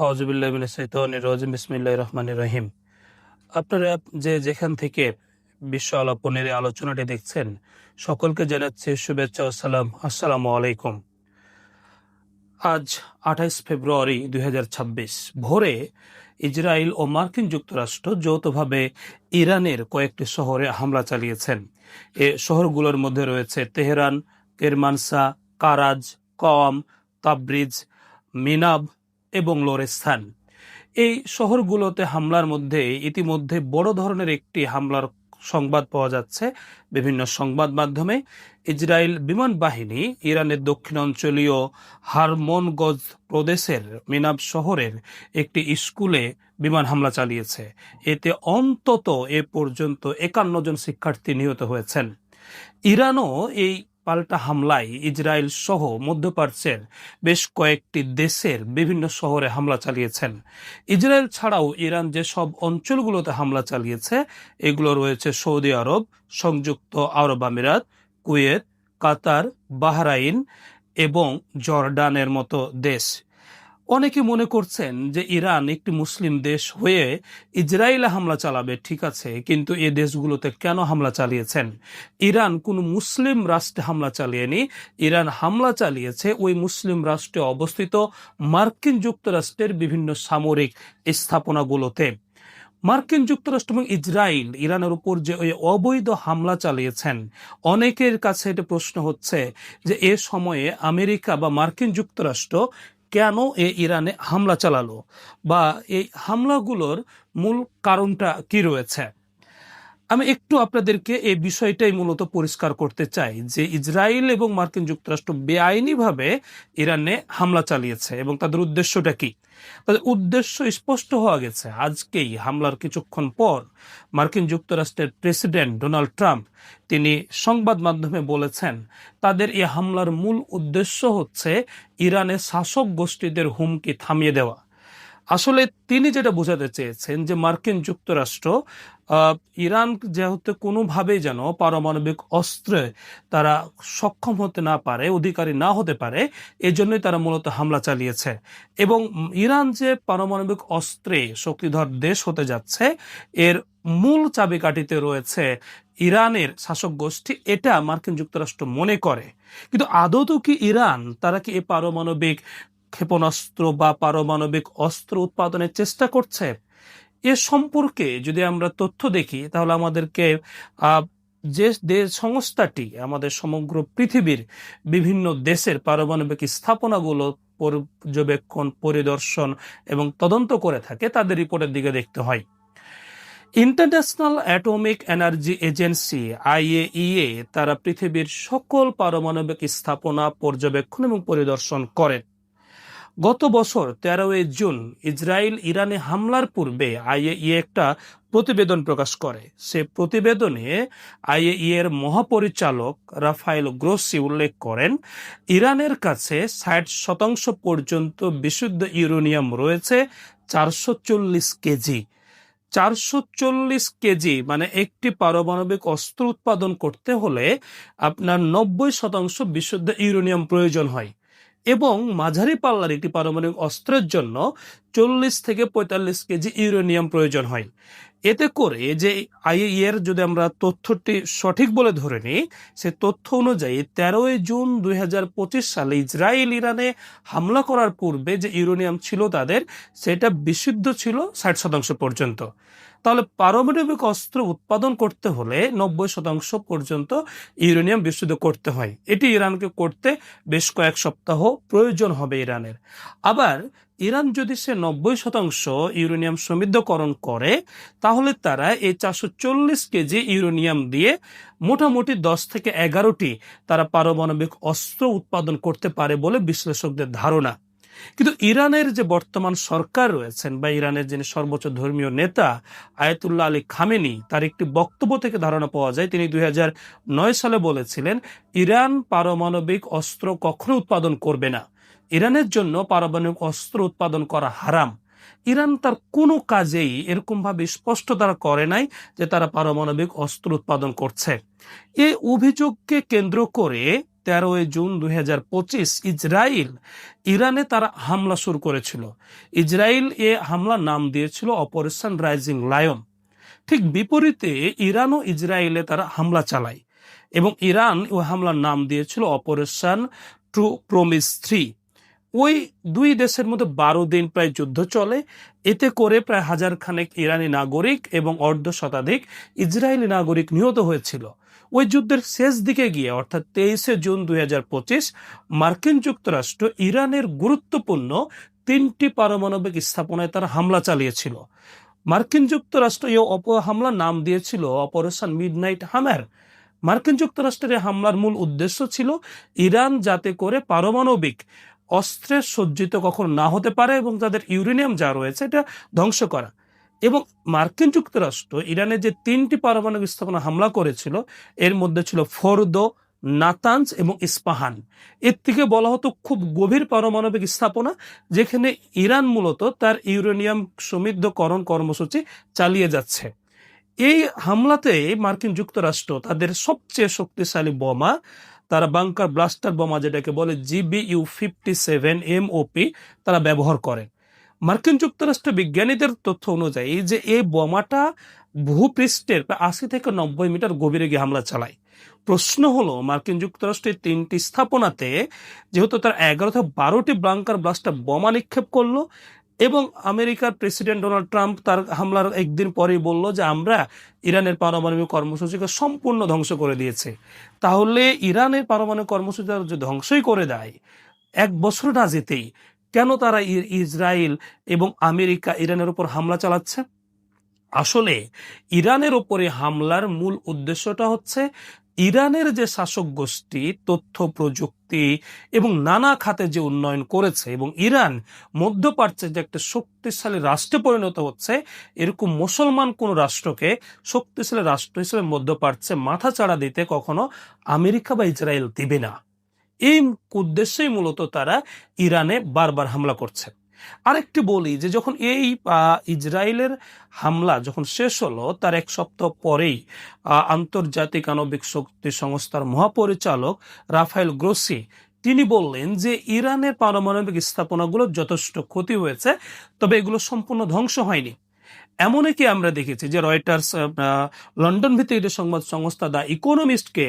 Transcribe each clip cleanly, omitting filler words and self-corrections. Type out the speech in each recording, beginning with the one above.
আউযুবিল্লাহি মিনাশ শাইতানির রাজিম বিসমিল্লাহির রহমানির রহিম। আপনারা যেখান থেকে বিশ্ব আলাপনের এই আলোচনাটি দেখছেন, সকলকে জানাচ্ছি শুভেচ্ছা ও সালাম। আসসালামু আলাইকুম। আজ ২৮ ফেব্রুয়ারি ২০২৬ ভোরে ইসরায়েল ও মার্কিন যুক্তরাষ্ট্র যৌথভাবে ইরানের কয়েকটি শহরে হামলা চালিয়েছেন। এ শহরগুলোর মধ্যে রয়েছে তেহরান, কেরমানশা, কারাজ, কম, তাবরিজ, মিনাব এবং লোরেস্তান। এই শহরগুলোতে হামলার মধ্যে ইতিমধ্যে বড় ধরনের একটি হামলার সংবাদ পাওয়া যাচ্ছে বিভিন্ন সংবাদ মাধ্যমে। ইসরায়েল বিমান বাহিনী ইরানের দক্ষিণাঞ্চলীয় হারমোনগজ প্রদেশের মিনাব শহরের একটি স্কুলে বিমান হামলা চালিয়েছে। এতে অন্তত এ পর্যন্ত ৫১ জন শিক্ষার্থী নিহত হয়েছেন। ইরানও এই পাল্টা হামলায় ইসরায়েল সহ মধ্যপ্রাচ্যের বেশ কয়েকটি দেশের বিভিন্ন শহরে হামলা চালিয়েছেন। ইসরায়েল ছাড়াও ইরান যে সব অঞ্চলগুলোতে হামলা চালিয়েছে এগুলো রয়েছে সৌদি আরব, সংযুক্ত আরব আমিরাত, কুয়েত, কাতার, বাহরাইন এবং জর্ডানের মতো দেশ। অনেকে মনে করছেন যে ইরান একটি মুসলিম দেশ হয়ে ইসরায়েলে হামলা চালাবে, ঠিক আছে, কিন্তু এই দেশগুলোতে কেন হামলা চালিয়েছেন? ইরান কোনো মুসলিম রাষ্ট্রে হামলা চালিয়েনি। ইরান হামলা চালিয়েছে ওই মুসলিম রাষ্ট্রে অবস্থিত মার্কিন যুক্তরাষ্ট্রের বিভিন্ন সামরিক স্থাপনাগুলোতে। মার্কিন যুক্তরাষ্ট্র এবং ইসরায়েল ইরানের উপর যে ওই অবৈধ হামলা চালিয়েছেন, অনেকের কাছে এটা প্রশ্ন হচ্ছে যে এ সময়ে আমেরিকা বা মার্কিন যুক্তরাষ্ট্র কেন ইরানে হামলা চালালো, বা এই হামলাগুলোর মূল কারণটা কি রয়েছে। আমি একটু আপনাদেরকে এই বিষয়টাই মূলত পরিষ্কার করতে চাই যে ইসরায়েল এবং মার্কিন যুক্তরাষ্ট্র বেআইনিভাবে ইরানে হামলা চালিয়েছে এবং তাদের উদ্দেশ্যটা কি। তাদের উদ্দেশ্য স্পষ্ট হওয়া গেছে আজকেই হামলার কিছুক্ষণ পর। মার্কিন যুক্তরাষ্ট্রের প্রেসিডেন্ট ডোনাল্ড ট্রাম্প তিনি সংবাদ মাধ্যমে বলেছেন তাদের এই হামলার মূল উদ্দেশ্য হচ্ছে ইরানের শাসক গোষ্ঠীদের হুমকি থামিয়ে দেওয়া। আসলে তিনি যেটা বোঝাতে চেয়েছেন যে মার্কিন যুক্তরাষ্ট্র ইরান যেহেতু কোনোভাবেই যেন পারমাণবিক অস্ত্রে তারা সক্ষম হতে না পারে, অধিকারী না হতে পারে, এজন্যই তারা মূলত হামলা চালিয়েছে। এবং ইরান যে পারমাণবিক অস্ত্রে শক্তিধর দেশ হতে যাচ্ছে এর মূল চাবিকাঠিতে রয়েছে ইরানের শাসক গোষ্ঠী, এটা মার্কিন যুক্তরাষ্ট্র মনে করে। কিন্তু আদৌ কি ইরান তারা কি এই পারমাণবিক ক্ষেপণাস্ত্র বা পারমাণবিক অস্ত্র উৎপাদনের চেষ্টা করছে? এ সম্পর্কে যদি আমরা তথ্য দেখি তাহলে আমাদেরকে যে সংস্থাটি আমাদের সমগ্র পৃথিবীর বিভিন্ন দেশের পারমাণবিক স্থাপনাগুলো পর্যবেক্ষণ, পরিদর্শন এবং তদন্ত করে থাকে তাদের রিপোর্টের দিকে দেখতে হয়। International atomic energy agency IAEA তারা পৃথিবীর সকল পারমাণবিক স্থাপনা পর্যবেক্ষণ এবং পরিদর্শন করেন। গত বছর 13 জুন ইসরায়েল ইরানে হামলার পূর্বে IAEA একটা প্রতিবেদন প্রকাশ করে। সে প্রতিবেদনে IAEA এর মহাপরিচালক রাফায়েল গ্রোসি উল্লেখ করেন ইরানের কাছে 60% পর্যন্ত বিশুদ্ধ ইউরেনিয়াম রয়েছে, 440 কেজি। 440 কেজি মানে একটি পারমাণবিক অস্ত্র উৎপাদন করতে হলে আপনার 90% বিশুদ্ধ ইউরেনিয়াম প্রয়োজন হয় এবং মাঝারি পাল্লার একটি পারমাণবিক অস্ত্রের জন্য 40 থেকে 45 কেজি ইউরেনিয়াম প্রয়োজন হয়। এতে করে যে IAEA এর যদি আমরা তথ্যটি সঠিক বলে ধরে নিই, সে তথ্য অনুযায়ী 13 জুন 2025 সালে ইসরায়েল ইরানে হামলা করার পূর্বে যে ইউরেনিয়াম ছিল তাদের, সেটা বিশুদ্ধ ছিল 60% পর্যন্ত। তাহলে পারমাণবিক অস্ত্র উৎপাদন করতে হলে 90% পর্যন্ত ইউরেনিয়াম বিশুদ্ধ করতে হয়। এটি ইরানকে করতে বেশ কয়েক সপ্তাহ প্রয়োজন হবে ইরানের। আবার ইরান যদি সে 90% ইউরেনিয়াম সমৃদ্ধকরণ করে তাহলে তারা এই 440 কেজি ইউরেনিয়াম দিয়ে মোটামুটি 10 থেকে 11টি তারা পারমাণবিক অস্ত্র উৎপাদন করতে পারে বলে বিশ্লেষকদের ধারণা। কিন্তু ইরানের যে বর্তমান সরকার রয়েছেন বা ইরানের যিনি সর্বোচ্চ ধর্মীয় নেতা আয়াতুল্লাহ আলী খামেনি, তার একটি বক্তব্য থেকে ধারণা পাওয়া যায় তিনি 2009 সালে বলেছিলেন ইরান পারমাণবিক অস্ত্র কখনো উৎপাদন করবে না। ইরানের জন্য পারমাণবিক অস্ত্র উৎপাদন করা হারাম। ইরান তার কোনো কাজেই এরকমভাবে স্পষ্ট তারা করে নাই যে তারা পারমাণবিক অস্ত্র উৎপাদন করছে। এই অভিযোগকে কেন্দ্র করে 13 জুন 2025 ইসরায়েল ইরানে তারা হামলা শুরু করেছিল। ইসরায়েল এ হামলার নাম দিয়েছিল অপারেশন রাইজিং লায়ন। ঠিক বিপরীতে ইরান ও ইসরায়েলে তারা হামলা চালায় এবং ইরান ওই হামলার নাম দিয়েছিল অপারেশন ট্রু প্রমিস 3। ওই দুই দেশের মধ্যে 12 দিন প্রায় যুদ্ধ চলে। এতে করে প্রায় 1000 খানেক ইরানি নাগরিক এবং অর্ধ শতাধিক ইসরায়েলি নাগরিক নিহত হয়েছিল। ওই যুদ্ধের শেষ দিকে গিয়ে অর্থাৎ 23 জুন 2025 মার্কিন যুক্তরাষ্ট্র ইরানের গুরুত্বপূর্ণ 3টি পারমাণবিক স্থাপনায় তারা হামলা চালিয়েছিল। মার্কিন যুক্তরাষ্ট্র এই হামলার নাম দিয়েছিল অপারেশন মিডনাইট হামার। মার্কিন যুক্তরাষ্ট্রের এই হামলার মূল উদ্দেশ্য ছিল ইরান যাতে করে পারমাণবিক অস্ত্রের সজ্জিত কখনো না হতে পারে এবং তাদের ইউরেনিয়াম যা রয়েছে এটা ধ্বংস করা। এবং মার্কিন যুক্তরাষ্ট্র ইরানের যে 3টি পারমাণবিক স্থাপনা হামলা করেছিল এর মধ্যে ছিল ফোর্দো, নাতানজ এবং ইস্পাহান। এর থেকে বলা হতো খুব গভীর পারমাণবিক স্থাপনা, যেখানে ইরান মূলত তার ইউরেনিয়াম সমৃদ্ধকরণ কর্মসূচি চালিয়ে যাচ্ছে। এই হামলাতে মার্কিন যুক্তরাষ্ট্র তাদের সবচেয়ে শক্তিশালী বোমা, তারা বাংকার ব্লাস্টার বোমা যেটাকে বলে GBU-57 MOP তারা ব্যবহার করে। মার্কিন যুক্তরাষ্ট্রের বিজ্ঞানীদের তথ্য অনুযায়ী যে এই বোমাটা ভূপৃষ্ঠের প্রায় 80 থেকে 90 মিটার গভীরে গিয়ে হামলা চালায়। প্রশ্ন হলো মার্কিন যুক্তরাষ্ট্রের 3টি স্থাপনাতে যেহেতু তার 11 থেকে 12টি বাংকার ব্লাস্টার বোমা নিক্ষেপ করলো এবং আমেরিকার প্রেসিডেন্ট ডোনাল্ড ট্রাম্প তার হামলার একদিন পরেই বলল যে আমরা ইরানের পারমাণবিক কর্মসূচিকে সম্পূর্ণ ধ্বংস করে দিয়েছে। তাহলে ইরানের পারমাণবিক কর্মসূচি যদি ধ্বংসই করে দেয় 1 বছর না যেতেই কেন তারা ইসরায়েল এবং আমেরিকা ইরানের উপর হামলা চালাচ্ছে? আসলে ইরানের উপরে হামলার মূল উদ্দেশ্যটা হচ্ছে ইরানের যে শাসক গোষ্ঠী তথ্য প্রযুক্তি এবং নানা খাতে যে উন্নয়ন করেছে এবং ইরান মধ্যপ্রাচ্যের যে একটা শক্তিশালী রাষ্ট্রে পরিণত হচ্ছে, এরকম মুসলমান কোন রাষ্ট্রকে শক্তিশালী রাষ্ট্র হিসেবে মধ্যপ্রাচ্যে মাথা চাড়া দিতে কখনো আমেরিকা বা ইসরায়েল দিবে না। এই উদ্দেশ্যেই মূলত তারা ইরানে বারবার হামলা করছে। আরেকটি বলি যে যখন এই ইসরায়েলের হামলা যখন শেষ হলো তার 1 সপ্তাহ পরেই আন্তর্জাতিক আণবিক শক্তি সংস্থার মহাপরিচালক রাফায়েল গ্রোসি তিনি বললেন যে ইরানের পারমাণবিক স্থাপনাগুলো যথেষ্ট ক্ষতি হয়েছে, তবে এগুলো সম্পূর্ণ ধ্বংস হয়নি। এমনকি আমরা দেখেছি যে রয়টার্স লন্ডন ভিত্তিক একটি সংবাদ সংস্থা দ্য ইকোনমিস্টকে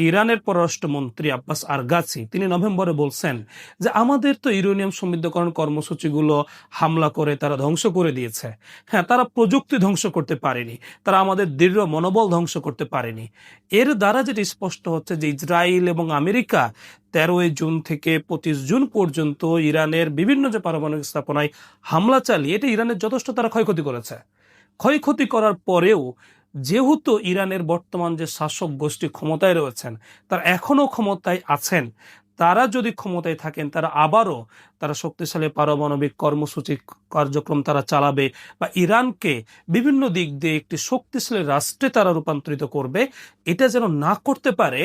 ইরানের পররাষ্ট্রমন্ত্রী আব্বাস আরগাচি তিনি নভেম্বরে বলছেন যে আমাদের তো ইউরেনিয়াম সমৃদ্ধকরণ কর্মসূচিগুলো হামলা করে তারা ধ্বংস করে দিয়েছে। হ্যাঁ, তারা প্রযুক্তি ধ্বংস করতে পারেনি, তারা আমাদের দৃঢ় মনোবল ধ্বংস করতে পারেনি। এর দ্বারা যেটা স্পষ্ট হচ্ছে যে ইসরায়েল এবং আমেরিকা 13 জুন থেকে 25 জুন পর্যন্ত ইরানের বিভিন্ন যে পারমাণবিক স্থাপনায় হামলা চালিয়ে এটা ইরানের যথেষ্ট তারা ক্ষয়ক্ষতি করেছে। ক্ষয়ক্ষতি করার পরেও যেহেতু ইরানের বর্তমান যে শাসক গোষ্ঠী ক্ষমতায় রয়েছেন তারা এখনো ক্ষমতায় আছেন, তারা যদি ক্ষমতায় থাকেন তারা আবারও তারা শক্তিশালী পারমাণবিক কর্মসূচি কার্যক্রম তারা চালাবে বা ইরানকে বিভিন্ন দিক দিয়ে একটি শক্তিশালী রাষ্ট্রে তারা রূপান্তরিত করবে। এটা যেন না করতে পারে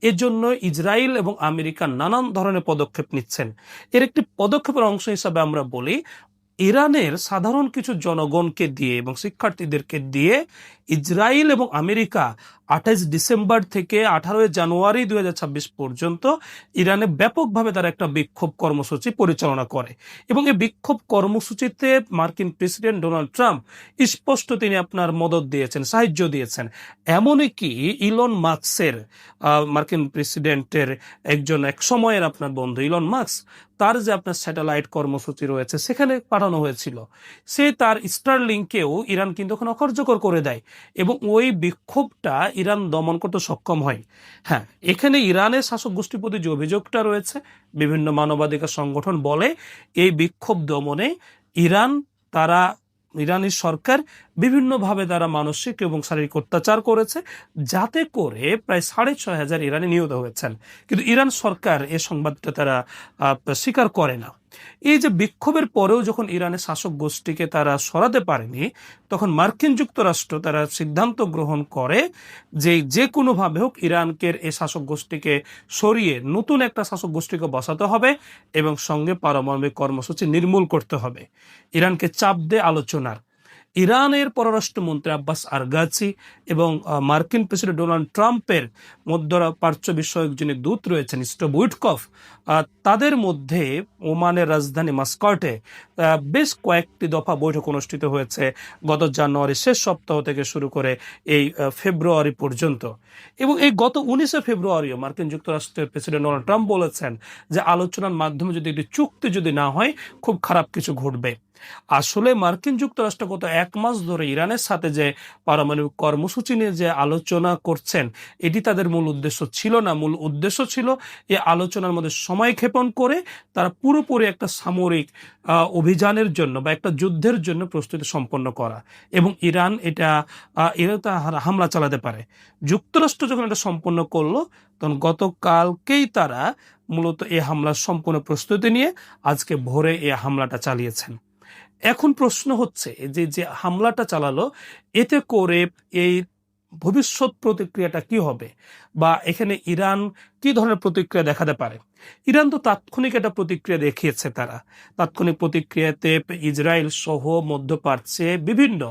এজন্য ইসরায়েল এবং আমেরিকা নানান ধরনের পদক্ষেপ নিচ্ছেন। এর একটি পদক্ষেপের অংশ হিসাবে আমরা বলি ইরানের সাধারণ কিছু জনগণকে দিয়ে এবং শিক্ষার্থীদেরকে দিয়ে ইসরায়েল এবং আমেরিকা 28 ডিসেম্বর থেকে 18 জানুয়ারি 2026 পর্যন্ত ইরানে ব্যাপকভাবে তারা একটা বিক্ষোভ কর্মসূচি পরিচালনা করে এবং এই বিক্ষোভ কর্মসূচিতে মার্কিন প্রেসিডেন্ট ডোনাল্ড ট্রাম্প স্পষ্ট তিনি আপনার মদত দিয়েছেন, সাহায্য দিয়েছেন। এমনকি ইলন মাস্কের মার্কিন প্রেসিডেন্টের এক সময়ের আপনার বন্ধু ইলন মাস্ক তার যে আপনার স্যাটেলাইট কর্মসূচি রয়েছে সেখানে পাঠানো হয়েছিল, সে তার স্টারলিংকেও ইরান কিন্তু এখন অকার্যকর করে দেয় এবং ওই বিক্ষোভটা ইরান দমন করতে সক্ষম হয়। হ্যাঁ, এখানে ইরানের শাসক গোষ্ঠীর প্রতি যে অভিযোগটা রয়েছে বিভিন্ন মানবাধিকার সংগঠন বলে এই বিক্ষোভ দমনে ইরানি সরকার বিভিন্নভাবে তারা মানসিক এবং শারীরিক অত্যাচার করেছে, যাতে করে প্রায় 6,500 ইরানি নিহত হয়েছেন। কিন্তু ইরান সরকার এ সংবাদটা তারা স্বীকার করে না। এই যে বিক্ষোভের পরেও যখন ইরানের শাসক গোষ্ঠীকে তারা সরাতে পারেনি তখন মার্কিন যুক্তরাষ্ট্র তারা সিদ্ধান্ত গ্রহণ করে যে কোনোভাবে হোক ইরানকে এই শাসক গোষ্ঠীকে সরিয়ে নতুন একটা শাসক গোষ্ঠীকে বসাতে হবে এবং সঙ্গে পারমাণবিক কর্মসূচি নির্মূল করতে হবে। ইরানকে চাপ দেয় আলোচনার ইরানের পররাষ্ট্রমন্ত্রী আব্বাস আরগাচি এবং মার্কিন প্রেসিডেন্ট ডোনাল্ড ট্রাম্পের মধ্যপ্রাচ্য বিষয়ক যিনি দূত রয়েছেন স্টিভ উইটকফ, তাদের মধ্যে ওমানের রাজধানী মাস্কটে বেশ কয়েকটি দফা বৈঠক অনুষ্ঠিত হয়েছে গত জানুয়ারি শেষ সপ্তাহ থেকে শুরু করে এই ফেব্রুয়ারি পর্যন্ত। এবং এই গত 19শে ফেব্রুয়ারিও মার্কিন যুক্তরাষ্ট্রের প্রেসিডেন্ট ডোনাল্ড ট্রাম্প বলেছেন যে আলোচনার মাধ্যমে যদি একটি চুক্তি যদি না হয় খুব খারাপ কিছু ঘটবে। আসলে মার্কিন যুক্তরাষ্ট্র গত 1 মাস ধরে ইরানের সাথে যে পারমাণবিক কর্মসূচি নিয়ে যে আলোচনা করছেন, এটি তাদের মূল উদ্দেশ্য ছিল না। মূল উদ্দেশ্য ছিল এই আলোচনার মধ্যে সময় ক্ষেপণ করে তারা পুরোপুরি একটা সামরিক অভিযানের জন্য বা একটা যুদ্ধের জন্য প্রস্তুতি সম্পন্ন করা, এবং ইরান হামলা চালাতে পারে। যুক্তরাষ্ট্র যখন এটা সম্পন্ন করলো, তখন গতকালকেই তারা মূলত এই হামলার সম্পূর্ণ প্রস্তুতি নিয়ে আজকে ভোরে এই হামলাটা চালিয়েছেন। এখন প্রশ্ন হচ্ছে যে যে হামলাটা চালালো, এতে করে এই ভবিষ্যৎ প্রতিক্রিয়াটা কি হবে, বা এখানে ইরান কি ধরনের প্রতিক্রিয়া দেখাতে পারে। ইরান তো তাৎক্ষণিক একটা প্রতিক্রিয়া দেখিয়েছে। তারা তাৎক্ষণিক প্রতিক্রিয়াতে ইসরায়েল সহ মধ্যপ্রাচ্যে বিভিন্ন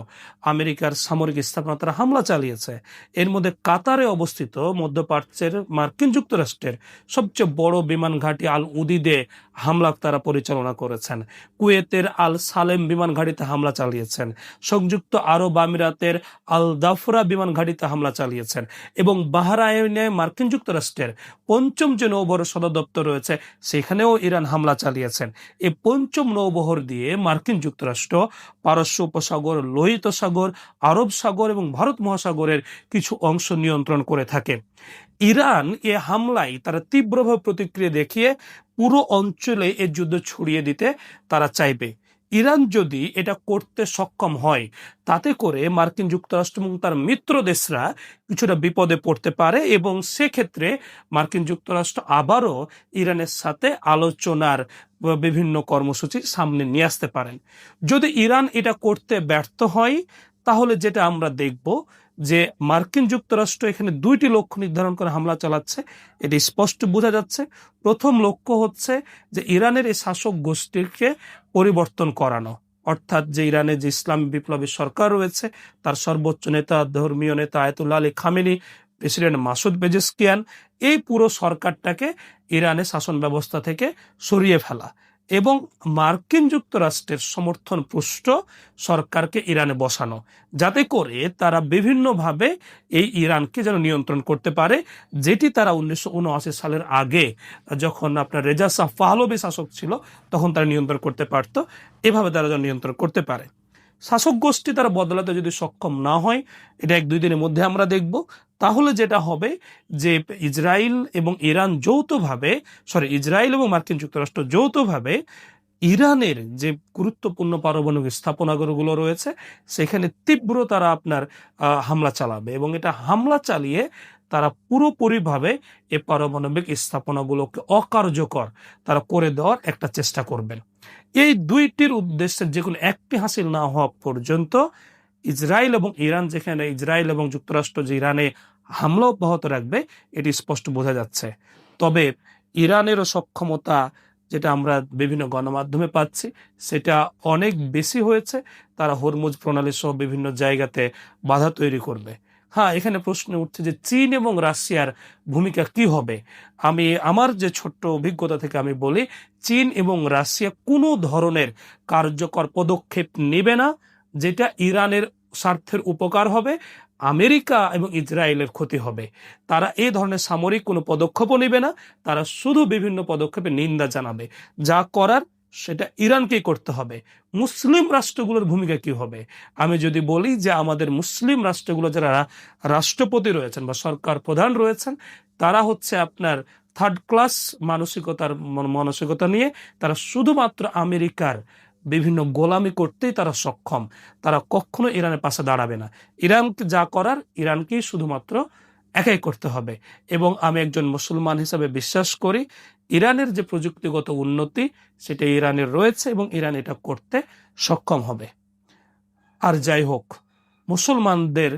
আমেরিকার সামরিক স্থাপনা তারা হামলা চালিয়েছে। এর মধ্যে কাতারে অবস্থিত মধ্যপ্রাচ্যের মার্কিন যুক্তরাষ্ট্রের সবচেয়ে বড় বিমান ঘাঁটি আল উদিদে হামলা তারা পরিচালনা করেছেন। কুয়েতের আল সালেম বিমান ঘাঁটিতে হামলা চালিয়েছেন। সংযুক্ত আরব আমিরাতের আল দাফরা বিমান ঘাঁটিতে হামলা চালিয়েছেন। এবং বাহরাইনে মার্কিন যুক্তরাষ্ট্রের 5ম যে নৌবহর সদর দপ্তর রয়েছে, সেখানেও ইরান হামলা চালিয়েছেন। এই 5ম নৌবহর দিয়ে মার্কিন যুক্তরাষ্ট্র পারস্য উপসাগর, লোহিত সাগর, আরব সাগর এবং ভারত মহাসাগরের কিছু অংশ নিয়ন্ত্রণ করে থাকে। ইরান এ হামলায় তারা তীব্রভাবে প্রতিক্রিয়া দেখিয়ে পুরো অঞ্চলে এ যুদ্ধ ছড়িয়ে দিতে তারা চাইবে। ইরান যদি এটা করতে সক্ষম হয়, তাতে করে মার্কিন যুক্তরাষ্ট্র এবং তার মিত্র দেশরা কিছুটা বিপদে পড়তে পারে, এবং সেক্ষেত্রে মার্কিন যুক্তরাষ্ট্র আবারও ইরানের সাথে আলোচনার বিভিন্ন কর্মসূচি সামনে নিয়ে আসতে পারেন। যদি ইরান এটা করতে ব্যর্থ হয়, তাহলে যেটা আমরা দেখব যে মার্কিন যুক্তরাষ্ট্র এখানে 2টি লক্ষ্য নির্ধারণ করে হামলা চালাচ্ছে। এটি স্পষ্ট বোঝা যাচ্ছে। প্রথম লক্ষ্য হচ্ছে যে ইরানের এই শাসক গোষ্ঠীকে পরিবর্তন করানো, অর্থাৎ যে ইরানের যে ইসলামী বিপ্লবী সরকার রয়েছে, তার সর্বোচ্চ নেতা ধর্মীয় নেতা Ayatollah Ali Khamenei, president Masoud Pezeshkian, এই পুরো সরকারটাকে ইরানের শাসন ব্যবস্থা থেকে সরিয়ে ফেলা এবং মার্কিন যুক্তরাষ্ট্রের সমর্থন পুষ্ট সরকারকে ইরানে বসানো, যাতে করে তারা বিভিন্নভাবে এই ইরানকে যেন নিয়ন্ত্রণ করতে পারে, যেটি তারা 1979 সালের আগে যখন আপনার রেজা শাহ পাহলভি শাসক ছিল তখন তারা নিয়ন্ত্রণ করতে পারত। এভাবে তারা যেন নিয়ন্ত্রণ করতে পারে। শাসক গোষ্ঠী তারা বদলাতে যদি সক্ষম না হয়, এটা 1-2 দিনের মধ্যে আমরা দেখব, তাহলে যেটা হবে যে ইসরায়েল এবং মার্কিন যুক্তরাষ্ট্র যৌথভাবে ইরানের যে গুরুত্বপূর্ণ পারমাণবিক স্থাপনাগুলো রয়েছে সেখানে তীব্র তারা আপনার হামলা চালাবে, এবং এটা হামলা চালিয়ে তারা পুরোপুরিভাবে এই পারমাণবিক স্থাপনাগুলোকে অকার্যকর তারা করে দেওয়ার একটা চেষ্টা করবেন। এই 2টির উদ্দেশ্যের যে কোনো একটি হাসিল না হওয়া পর্যন্ত ইসরায়েল এবং যুক্তরাষ্ট্র যে ইরানে হামলা অব্যাহত রাখবে, এটি স্পষ্ট বোঝা যাচ্ছে। তবে ইরানেরও সক্ষমতা, যেটা আমরা বিভিন্ন গণমাধ্যমে পাচ্ছি, সেটা অনেক বেশি হয়েছে। তারা হরমুজ প্রণালী সহ বিভিন্ন জায়গাতে বাধা তৈরি করবে। হ্যাঁ, এখানে প্রশ্ন উঠছে যে চীন এবং রাশিয়ার ভূমিকা কি হবে। আমার যে ছোট্ট অভিজ্ঞতা থেকে আমি বলি, চীন এবং রাশিয়া কোনো ধরনের কার্যকর পদক্ষেপ নেবে না যেটা ইরানের স্বার্থের উপকার হবে, আমেরিকা এবং ইসরায়েলের ক্ষতি হবে। তারা এই ধরনের সামরিক কোনো পদক্ষেপও নেবে না। তারা শুধু বিভিন্ন পদক্ষেপে নিন্দা জানাবে। যা করার সেটা ইরানকেই করতে হবে। মুসলিম রাষ্ট্রগুলোর ভূমিকা কি হবে? আমি যদি বলি যে আমাদের মুসলিম রাষ্ট্রগুলো যারা রাষ্ট্রপতি রয়েছেন বা সরকার প্রধান রয়েছেন, তারা হচ্ছে আপনার 3rd ক্লাস মানসিকতা নিয়ে তারা শুধুমাত্র আমেরিকার বিভিন্ন গোলামি করতেই তারা সক্ষম। তারা কখনো ইরানের পাশে দাঁড়াবে না। ইরানকে যা করার ইরানকেই শুধুমাত্র একাই করতে হবে। এবং আমি একজন মুসলমান হিসাবে বিশ্বাস করি ইরানের যে প্রযুক্তিগত উন্নতি সেটা ইরানের রয়েছে এবং ইরান এটা করতে সক্ষম হবে। আর যাই হোক, মুসলমানদের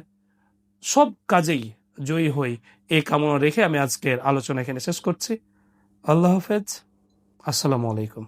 সব কাজেই জয়ী হই এই কামনা রেখে আমি আজকের আলোচনা এখানে শেষ করছি। আল্লাহ হাফেজ। আসসালামু আলাইকুম।